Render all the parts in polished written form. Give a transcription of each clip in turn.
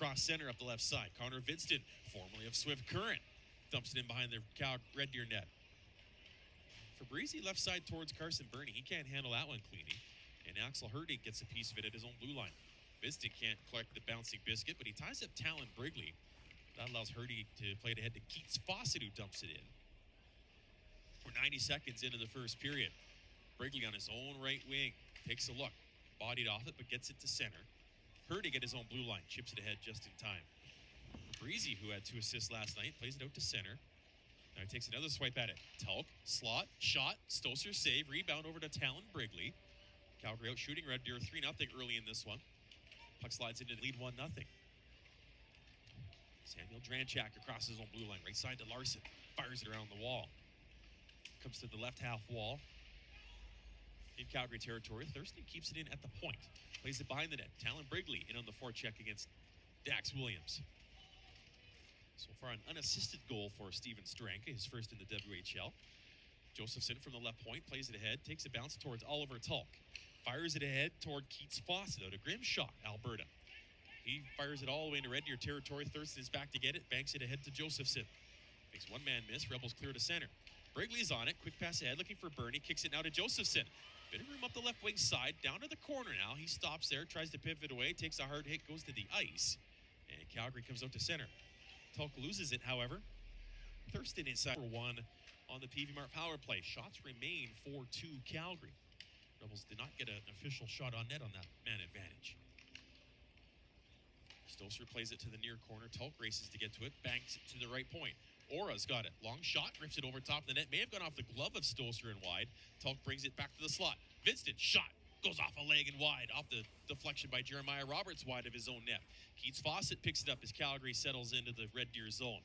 across center up the left side. Connor Vidston, formerly of Swift Current, dumps it in behind the Red Deer net. Fabrizi left side towards Carson Burney. He can't handle that one cleanly. And Axel Hurtig gets a piece of it at his own blue line. Vidston can't collect the bouncing biscuit, but he ties up Talon Brigley. That allows Hurtig to play it ahead to Keats Fawcett, who dumps it in. We're 90 seconds into the first period. Brigley on his own right wing. Takes a look. Bodied off it, but gets it to center. Hurtig at his own blue line. Chips it ahead just in time. Breezy, who had 2 assists last night, plays it out to center. Now he takes another swipe at it. Tulk, slot, shot, Stosur save, rebound over to Talon Brigley. Calgary out shooting Red Deer 3-0 early in this one. Puck slides into the lead 1-0. Samuel Dranchak across his own blue line. Right side to Larson. Fires it around the wall. Comes to the left half wall. In Calgary territory, Thurston keeps it in at the point. Plays it behind the net. Talon Brigley in on the forecheck against Dax Williams. So far, an unassisted goal for Steven Stranka, his first in the WHL. Josephson from the left point, plays it ahead, takes a bounce towards Oliver Tulk. Fires it ahead toward Keats Fawcett out of Grimshaw, Alberta. He fires it all the way into Red Deer territory. Thurston is back to get it, banks it ahead to Josephson. Makes one-man miss, Rebels clear to center. Brigley's on it, quick pass ahead, looking for Burney, kicks it now to Josephson. Bit of room up the left wing side, down to the corner now. He stops there, tries to pivot away, takes a hard hit, goes to the ice. And Calgary comes out to center. Tulk loses it, however. Thurston inside for 1 on the PV Mart power play. Shots remain 4-2 Calgary. Rebels did not get an official shot on net on that man advantage. Stosur plays it to the near corner. Tulk races to get to it, banks it to the right point. Aura's got it. Long shot, rips it over top of the net. May have gone off the glove of Stosur and wide. Tulk brings it back to the slot. Vidston, shot. Goes off a leg and wide. Off the deflection by Jeremiah Roberts, wide of his own net. Keats Fawcett picks it up as Calgary settles into the Red Deer zone.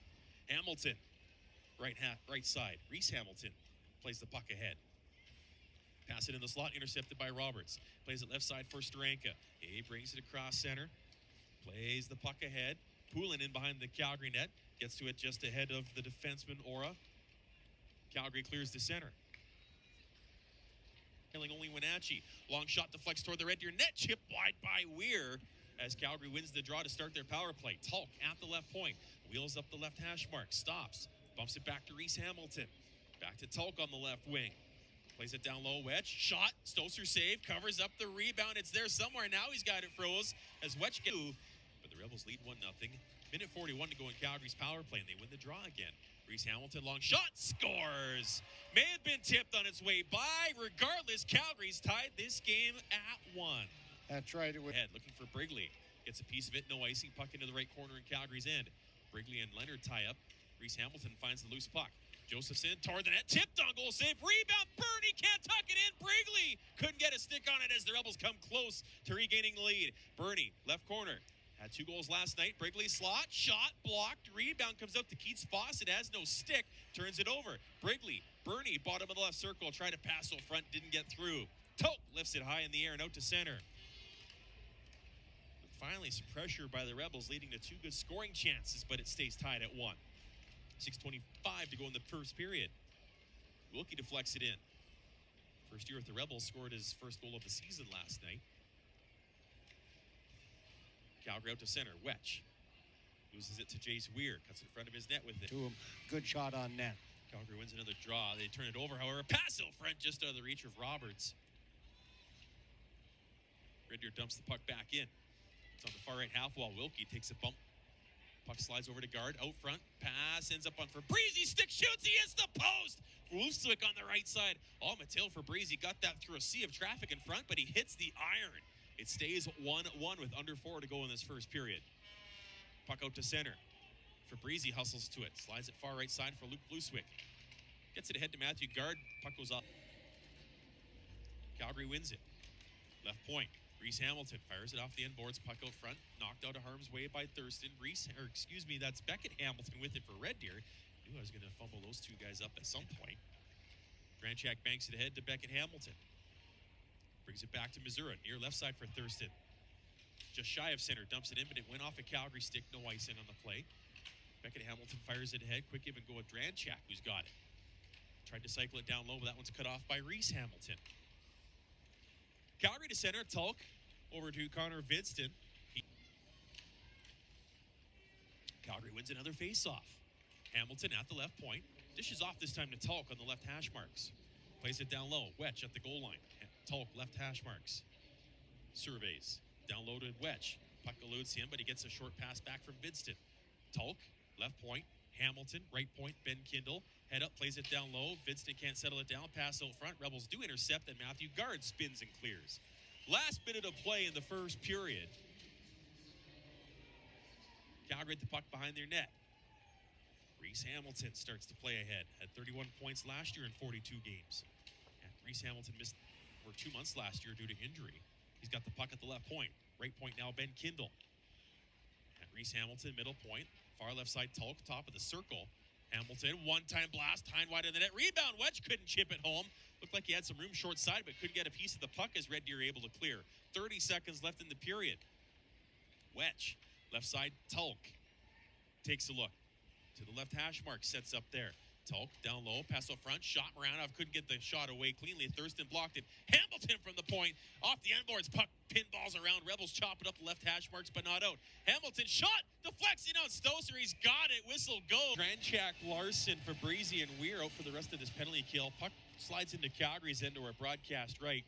Hamilton, right side. Reese Hamilton plays the puck ahead. Pass it in the slot, intercepted by Roberts. Plays it left side for Steranka. He brings it across center. Plays the puck ahead. Poulin in behind the Calgary net. Gets to it just ahead of the defenseman, Aura. Calgary clears the center. Killing only Wenatchee. Long shot deflects toward the Red Deer net. Chip wide by Weir as Calgary wins the draw to start their power play. Tulk at the left point. Wheels up the left hash mark. Stops. Bumps it back to Reese Hamilton. Back to Tulk on the left wing. Plays it down low. Wedge. Shot. Stosur save. Covers up the rebound. It's there somewhere. Now he's got it froze as Wedge gets. But the Rebels lead 1-0. Minute 41 to go in Calgary's power play, and they win the draw again. Reese Hamilton, long shot, scores! May have been tipped on its way by. Regardless, Calgary's tied this game at 1. That's right. Head looking for Brigley. Gets a piece of it, no icing. Puck into the right corner in Calgary's end. Brigley and Leonard tie up. Reese Hamilton finds the loose puck. Josephson toward the net, tipped on, goal save, rebound, Burney can't tuck it in. Brigley couldn't get a stick on it as the Rebels come close to regaining the lead. Burney, left corner. Had 2 goals last night. Brigley slot, shot, blocked, rebound comes out to Keats Fawcett, has no stick, turns it over. Brigley, Burney, bottom of the left circle, tried to pass over front, didn't get through. Tulk lifts it high in the air and out to center. And finally, some pressure by the Rebels leading to 2 good scoring chances, but it stays tied at 1. 6:25 to go in the first period. Wilkie deflects it in. First year with the Rebels, scored his first goal of the season last night. Calgary out to center. Wetch loses it to Jace Weir. Cuts in front of his net with it. To him. Good shot on net. Calgary wins another draw. They turn it over, however. Pass out front just out of the reach of Roberts. Red Deer dumps the puck back in. It's on the far right half wall. Wilkie takes a bump. Puck slides over to guard. Out front. Pass ends up on Fabrizi. Stick shoots. He hits the post. Wolfswick on the right side. Oh, Matil Fabrizi got that through a sea of traffic in front, but he hits the iron. It stays 1-1 with under 4 to go in this first period. Puck out to center. Fabrizi hustles to it. Slides it far right side for Luke Blueswick. Gets it ahead to Matthew Guard. Puck goes up. Calgary wins it. Left point. Reese Hamilton fires it off the end boards. Puck out front. Knocked out of harm's way by Thurston. That's Beckett Hamilton with it for Red Deer. Knew I was going to fumble those 2 guys up at some point. Granchak banks it ahead to Beckett Hamilton. Brings it back to Missouri, near left side for Thurston. Just shy of center, dumps it in, but it went off a Calgary stick, no icing on the play. Beckett Hamilton fires it ahead, quick give and go with Dranchak, who's got it. Tried to cycle it down low, but that one's cut off by Reese Hamilton. Calgary to center, Tulk over to Connor Vidston. Calgary wins another faceoff. Hamilton at the left point. Dishes off this time to Tulk on the left hash marks. Plays it down low. Wetch at the goal line. Tulk left hash marks. Surveys. Down low to Wetch. Puck eludes him, but he gets a short pass back from Vidston. Tulk, left point. Hamilton, right point. Ben Kindle. Head up, plays it down low. Vidston can't settle it down. Pass out front. Rebels do intercept, and Matthew Guard spins and clears. Last minute of play in the first period. Calgary at the puck behind their net. Reese Hamilton starts to play ahead. Had 31 points last year in 42 games. And Reese Hamilton missed for 2 months last year due to injury. He's got the puck at the left point. Right point now, Ben Kindle. And Reese Hamilton, middle point. Far left side, Tulk, top of the circle. Hamilton, one-time blast, behind wide of the net. Rebound, Wedge couldn't chip it home. Looked like he had some room short side, but couldn't get a piece of the puck as Red Deer able to clear. 30 seconds left in the period. Wedge, left side, Tulk. Takes a look. To the left hash mark, sets up there. Tulk down low, pass up front, shot Moranov, couldn't get the shot away cleanly. Thurston blocked it. Hamilton from the point, off the end boards, puck pinballs around. Rebels chop it up the left hash marks, but not out. Hamilton shot, deflects out Stoser, he's got it, whistle go. Tranchak, Larson, Fabrizi, and Weir out for the rest of this penalty kill. Puck slides into Calgary's end to our broadcast right.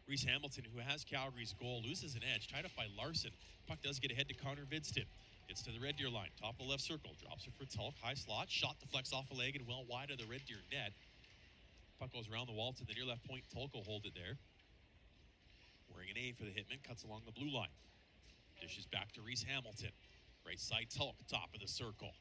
Reese Hamilton, who has Calgary's goal, loses an edge, tied up by Larson. Puck does get ahead to Connor Vidston. Gets to the Red Deer line, top of the left circle, drops it for Tulk, high slot, shot deflects off a leg and well wide of the Red Deer net. Puck goes around the wall to the near left point, Tulk will hold it there. Wearing an A for the Hitmen, cuts along the blue line. Dishes back to Reese Hamilton. Right side Tulk, top of the circle.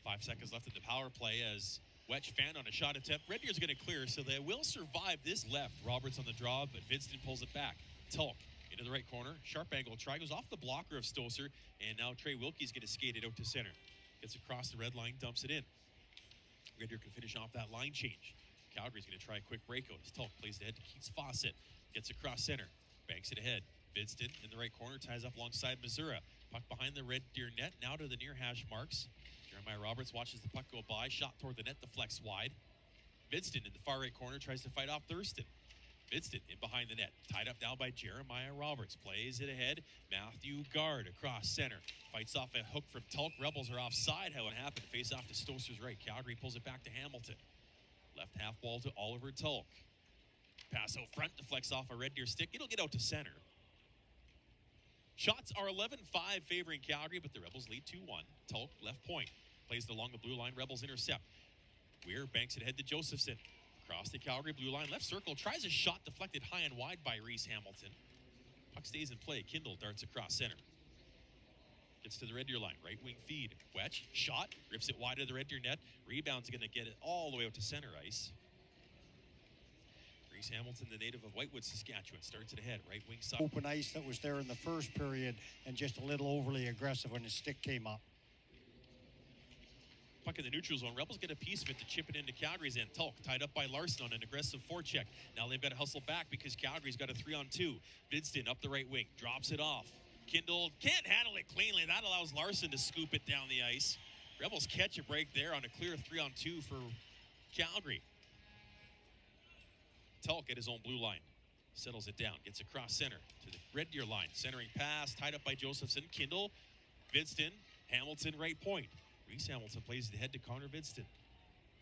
5 seconds left in the power play as Wetch fanned on a shot attempt. Red Deer's gonna clear, so they will survive this left. Roberts on the draw, but Vidston pulls it back. Tulk into the right corner, sharp angle try, goes off the blocker of Stoser, and now Trey Wilkie's going to skate it out to center. Gets across the red line, dumps it in. Red Deer can finish off that line change. Calgary's going to try a quick breakout as Tulk plays it ahead to Keats Fawcett. Gets across center, banks it ahead. Vidston in the right corner, ties up alongside Missouri. Puck behind the Red Deer net, now to the near hash marks. Jeremiah Roberts watches the puck go by, shot toward the net, deflects wide. Vidston in the far right corner tries to fight off Thurston. Vidston in behind the net, tied up now by Jeremiah Roberts. Plays it ahead. Matthew Guard across center. Fights off a hook from Tulk. Rebels are offside. How it happened. Face off to Stoser's right. Calgary pulls it back to Hamilton. Left half ball to Oliver Tulk. Pass out front, deflects off a Red Deer stick. It'll get out to center. Shots are 11-5 favoring Calgary, but the Rebels lead 2-1. Tulk, left point. Plays it along the blue line. Rebels intercept. Weir banks it ahead to Josephson. Across the Calgary blue line, left circle, tries a shot deflected high and wide by Reese Hamilton. Puck stays in play. Kindle darts across center. Gets to the Red Deer line, right wing feed. Wetch, shot, rips it wide of the Red Deer net. Rebound's going to get it all the way out to center ice. Reese Hamilton, the native of Whitewood, Saskatchewan, starts it ahead, right wing side. Open ice that was there in the first period and just a little overly aggressive when his stick came up. Puck in the neutral zone. Rebels get a piece of it to chip it into Calgary's end. Tulk tied up by Larson on an aggressive forecheck. Now they've got to hustle back because Calgary's got a 3-on-2. Vidston up the right wing, drops it off. Kindle can't handle it cleanly. That allows Larson to scoop it down the ice. Rebels catch a break there on a clear 3-on-2 for Calgary. Tulk at his own blue line. Settles it down, gets across center to the Red Deer line. Centering pass, tied up by Josephson. Kindle, Vidston, Hamilton, right point. Reese Hamilton plays it ahead to Connor Vidston.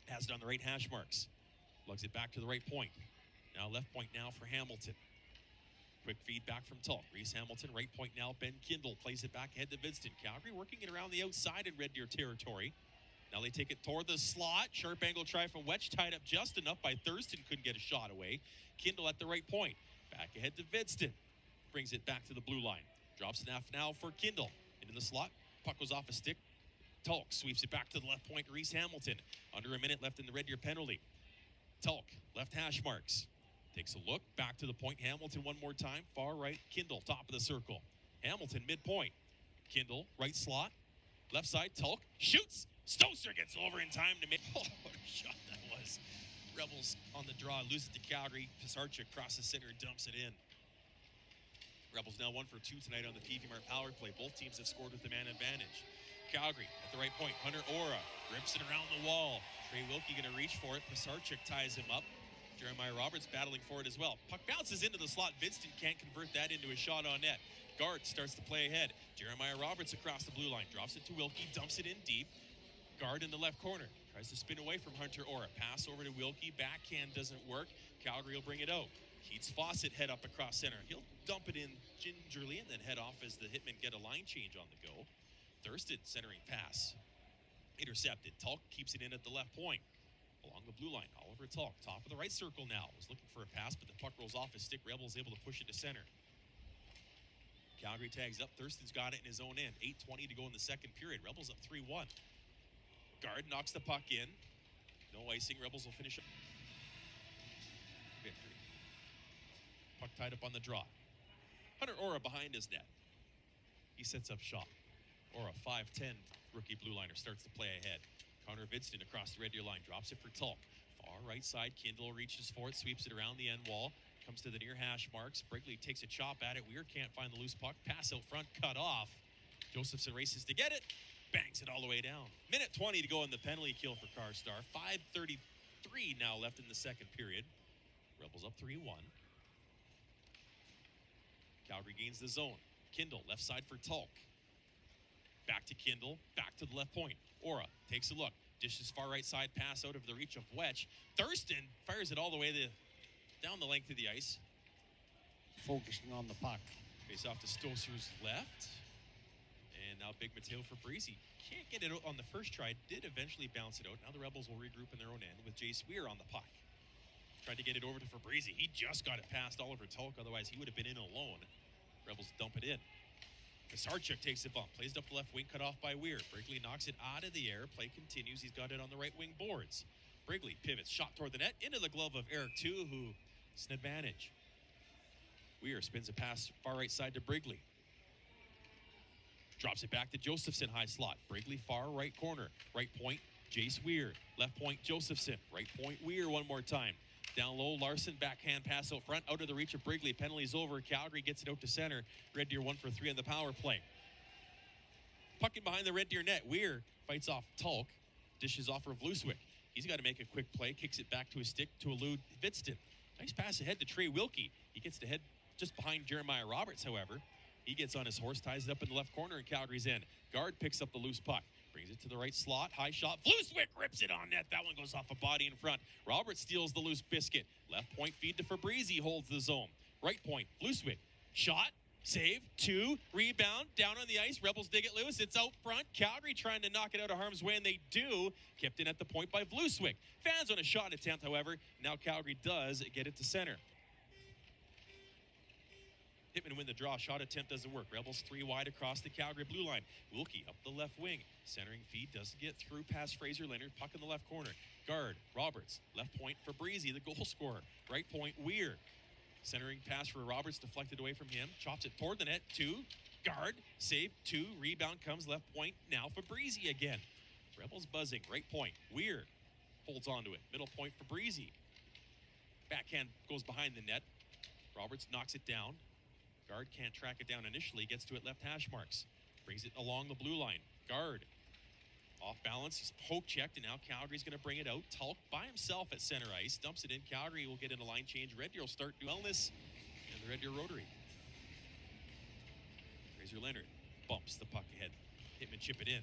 Has it on the right hash marks. Lugs it back to the right point. Now left point now for Hamilton. Quick feed back from Tulk. Reese Hamilton, right point now. Ben Kindle plays it back ahead to Vidston. Calgary working it around the outside in Red Deer territory. Now they take it toward the slot. Sharp angle try from Wetch, tied up just enough by Thurston. Couldn't get a shot away. Kindle at the right point. Back ahead to Vidston. Brings it back to the blue line. Drops it half now for Kindle. Into the slot. Puck goes off a stick. Tulk sweeps it back to the left point. Reese Hamilton. Under a minute left in the Red Deer penalty. Tulk, left hash marks. Takes a look. Back to the point. Hamilton one more time. Far right. Kindle, top of the circle. Hamilton, midpoint. Kindle, right slot. Left side. Tulk shoots. Stoser gets over in time to make. Oh, what a shot that was. Rebels on the draw. Lose it to Calgary. Pisarchuk crosses center and dumps it in. Rebels now 1 for 2 tonight on the PV Mart power play. Both teams have scored with the man advantage. Calgary at the right point. Hunter Ora rips it around the wall. Trey Wilkie going to reach for it. Pisarchuk ties him up. Jeremiah Roberts battling for it as well. Puck bounces into the slot. Vidston can't convert that into a shot on net. Guard starts to play ahead. Jeremiah Roberts across the blue line. Drops it to Wilkie. Dumps it in deep. Guard in the left corner. Tries to spin away from Hunter Ora. Pass over to Wilkie. Backhand doesn't work. Calgary will bring it out. Keats Fawcett head up across center. He'll dump it in gingerly and then head off as the Hitmen get a line change on the go. Thurston centering pass. Intercepted. Tulk keeps it in at the left point. Along the blue line, Oliver Tulk, top of the right circle now. Was looking for a pass, but the puck rolls off his stick. Rebels able to push it to center. Calgary tags up. Thurston's got it in his own end. 8:20 to go in the second period. Rebels up 3-1. Guard knocks the puck in. No icing. Rebels will finish up. Victory. Puck tied up on the draw. Hunter Ora behind his net. He sets up shot. Ora, 5'10", rookie blue liner, starts to play ahead. Connor Vidston across the red deer line, drops it for Tulk. Far right side, Kindle reaches for it, sweeps it around the end wall. Comes to the near hash marks. Brigley takes a chop at it. Weir can't find the loose puck. Pass out front, cut off. Josephson races to get it. Bangs it all the way down. Minute 20 to go in the penalty kill for Carstar. 5:33 now left in the second period. Rebels up 3-1. Calgary gains the zone. Kindle, left side for Tulk. Back to Kindle, back to the left point. Ora takes a look. Dishes far right side pass out of the reach of Wetch. Thurston fires it all the way down the length of the ice. Focusing on the puck. Face off to Stoser's left. And now Big Mateo Fabrizi. Can't get it out on the first try. Did eventually bounce it out. Now the Rebels will regroup in their own end with Jace Weir on the puck. Tried to get it over to Fabrizi. He just got it past Oliver Tulk. Otherwise, he would have been in alone. Rebels dump it in. Kasarchuk takes a bump. Plays it up the left wing, cut off by Weir. Brigley knocks it out of the air. Play continues. He's got it on the right wing boards. Brigley pivots. Shot toward the net. Into the glove of Eric Tu, who is an advantage. Weir spins a pass far right side to Brigley. Drops it back to Josephson, high slot. Brigley far right corner. Right point, Jace Weir. Left point, Josephson. Right point, Weir one more time. Down low, Larson, backhand pass out front, out of the reach of Brigley. Penalties over. Calgary gets it out to center. Red Deer 1 for 3 on the power play. Puck in behind the Red Deer net. Weir fights off Tulk. Dishes off of Vluswick. He's got to make a quick play. Kicks it back to his stick to elude Vidston. Nice pass ahead to Trey Wilkie. He gets the head just behind Jeremiah Roberts, however. He gets on his horse, ties it up in the left corner, and Calgary's in. Guard picks up the loose puck. Brings it to the right slot. High shot. Vluswick rips it on net. That one goes off a body in front. Roberts steals the loose biscuit. Left point feed to Fabrizi. Holds the zone. Right point. Vluswick. Shot. Save. 2. Rebound. Down on the ice. Rebels dig it loose. It's out front. Calgary trying to knock it out of harm's way, and they do. Kept in at the point by Vluswick. Fans on a shot attempt, however. Now Calgary does get it to center. Hitmen win the draw. Shot attempt doesn't work. Rebels 3 wide across the Calgary blue line. Wilkie up the left wing. Centering feed doesn't get through past Fraser Leonard. Puck in the left corner. Guard, Roberts. Left point, Fabrizi, the goal scorer. Right point, Weir. Centering pass for Roberts, deflected away from him. Chops it toward the net. 2. Guard, save. 2. Rebound comes left point. Now Fabrizi again. Rebels buzzing. Right point, Weir. Holds onto it. Middle point, Fabrizi. Backhand goes behind the net. Roberts knocks it down. Guard can't track it down initially. Gets to it left hash marks. Brings it along the blue line. Guard. Off balance. He's poke checked, and now Calgary's going to bring it out. Tulk by himself at center ice. Dumps it in. Calgary will get in a line change. Red Deer will start wellness. And the Red Deer rotary. Fraser Leonard bumps the puck ahead. Hitmen chip it in.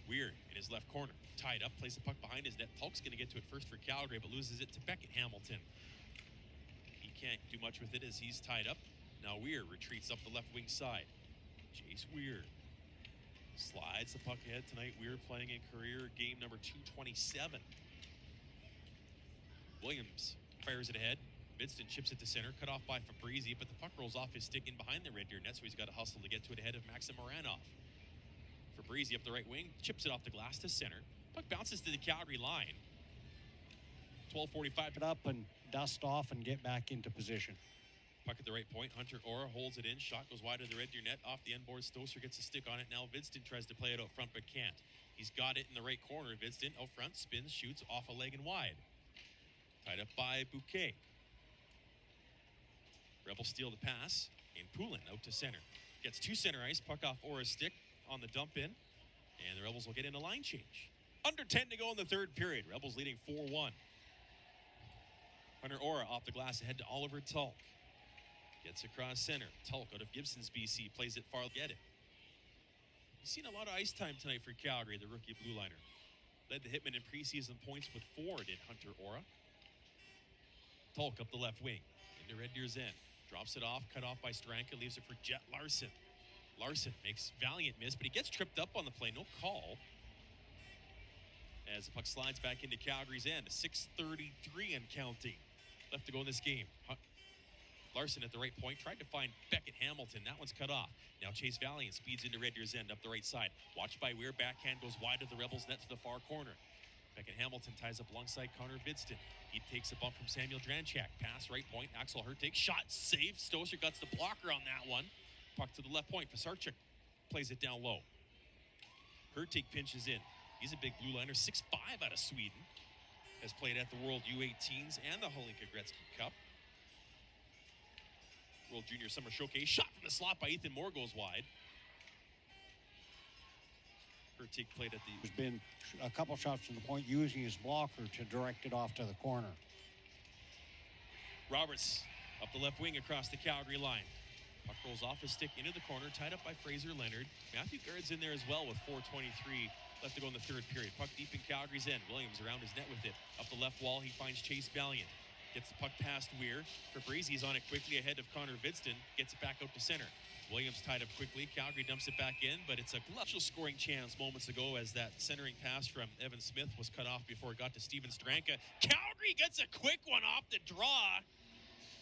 Weir in his left corner. Tied up. Plays the puck behind his net. Tulk's going to get to it first for Calgary, but loses it to Beckett Hamilton. Can't do much with it as he's tied up. Now Weir retreats up the left wing side. Jace Weir slides the puck ahead tonight. Weir playing in career game number 227. Williams fires it ahead. Vidston chips it to center, cut off by Fabrizi, but the puck rolls off his stick in behind the Red Deer net, so he's got to hustle to get to it ahead of Maxim Moranov. Fabrizi up the right wing, chips it off the glass to center. Puck bounces to the Calgary line. 12:45. It up and dust off and get back into position. Puck at the right point. Hunter Ora holds it in. Shot goes wide of the Red Deer net. Off the end board. Stoser gets a stick on it. Now Vidston tries to play it out front but can't. He's got it in the right corner. Vidston out front. Spins, shoots off a leg and wide. Tied up by Bouquet. Rebels steal the pass. And Poulin out to center. Gets to center ice. Puck off Ora's stick on the dump in. And the Rebels will get in a line change. Under 10 to go in the third period. Rebels leading 4-1. Hunter Ora off the glass ahead to Oliver Tulk. Gets across center. Tulk out of Gibson's BC. Plays it far. Get it. He's seen a lot of ice time tonight for Calgary, the rookie blue liner. Led the Hitmen in preseason points with 4, did Hunter Ora. Tulk up the left wing. Into Red Deer's end. Drops it off. Cut off by Stranka. Leaves it for Jet Larson. Larson makes valiant miss, but he gets tripped up on the play. No call. As the puck slides back into Calgary's end. 6:33 and counting left to go in this game. Larson at the right point. Tried to find Beckett Hamilton. That one's cut off. Now Chase Valiant speeds into Red Deer's end up the right side. Watched by Weir. Backhand goes wide of the Rebels' net to the far corner. Beckett Hamilton ties up alongside Connor Vidston. He takes a bump from Samuel Dranchak. Pass right point. Axel Hertig. Shot save. Stoser guts the blocker on that one. Puck to the left point. Pisarchuk plays it down low. Hertig pinches in. He's a big blue liner. 6'5" out of Sweden. Has played at the World U18s and the Holinka Gretzky Cup. World Junior Summer Showcase. Shot from the slot by Ethan Moore goes wide. Hertig played at the... There's been a couple shots from the point using his blocker to direct it off to the corner. Roberts up the left wing across the Calgary line. Puck rolls off his stick into the corner, tied up by Fraser Leonard. Matthew Guard's in there as well with 4:23 left to go in the third period. Puck deep in Calgary's end. Williams around his net with it. Up the left wall, he finds Chase Valiant. Gets the puck past Weir. Fabrizi's on it quickly ahead of Connor Vidston. Gets it back out to center. Williams tied up quickly. Calgary dumps it back in, but it's a clutch scoring chance moments ago as that centering pass from Evan Smith was cut off before it got to Steven Stranka. Calgary gets a quick one off the draw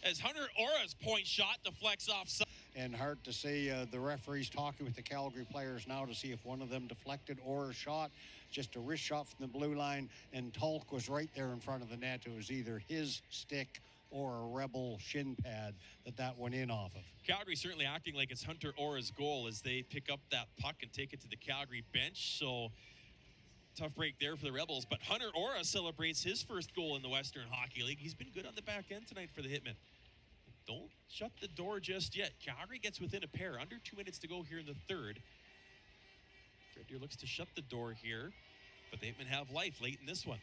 as Hunter Ora's point shot deflects off. And hard to see the referees talking with the Calgary players now to see if one of them deflected Ora's shot. Just a wrist shot from the blue line, and Tulk was right there in front of the net. It was either his stick or a Rebel shin pad that went in off of. Calgary certainly acting like it's Hunter Ora's goal as they pick up that puck and take it to the Calgary bench. So tough break there for the Rebels. But Hunter Ora celebrates his first goal in the Western Hockey League. He's been good on the back end tonight for the Hitmen. Don't shut the door just yet. Calgary gets within a pair. Under 2 minutes to go here in the third. Red Deer looks to shut the door here, but the Hitmen have life late in this one.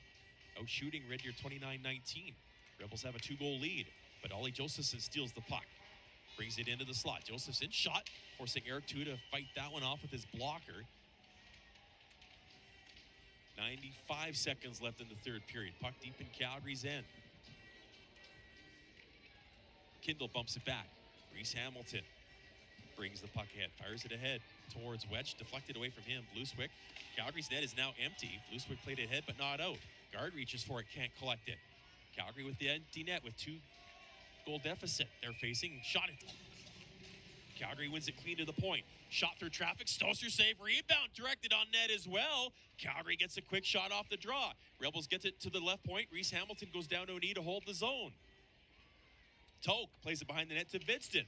Out shooting Red Deer 29-19. Rebels have a 2-goal lead, but Ollie Josephson steals the puck. Brings it into the slot. Josephson shot, forcing Eric Tu to fight that one off with his blocker. 95 seconds left in the third period. Puck deep in Calgary's end. Kindle bumps it back. Reese Hamilton brings the puck ahead, fires it ahead towards Wedge, deflected away from him. Blueswick. Calgary's net is now empty. Blueswick played ahead, but not out. Guard reaches for it, can't collect it. Calgary with the empty net with 2-goal deficit. They're facing, shot it. Calgary wins it clean to the point. Shot through traffic, Stoser save, rebound directed on net as well. Calgary gets a quick shot off the draw. Rebels gets it to the left point. Reese Hamilton goes down to a knee to hold the zone. Tulk plays it behind the net to Vidston.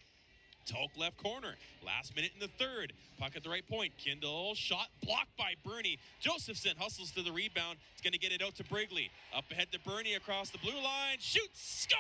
Tulk left corner. Last minute in the third. Puck at the right point. Kindle shot blocked by Bernie. Josephson hustles to the rebound. He's going to get it out to Brigley. Up ahead to Bernie across the blue line. Shoots. Score!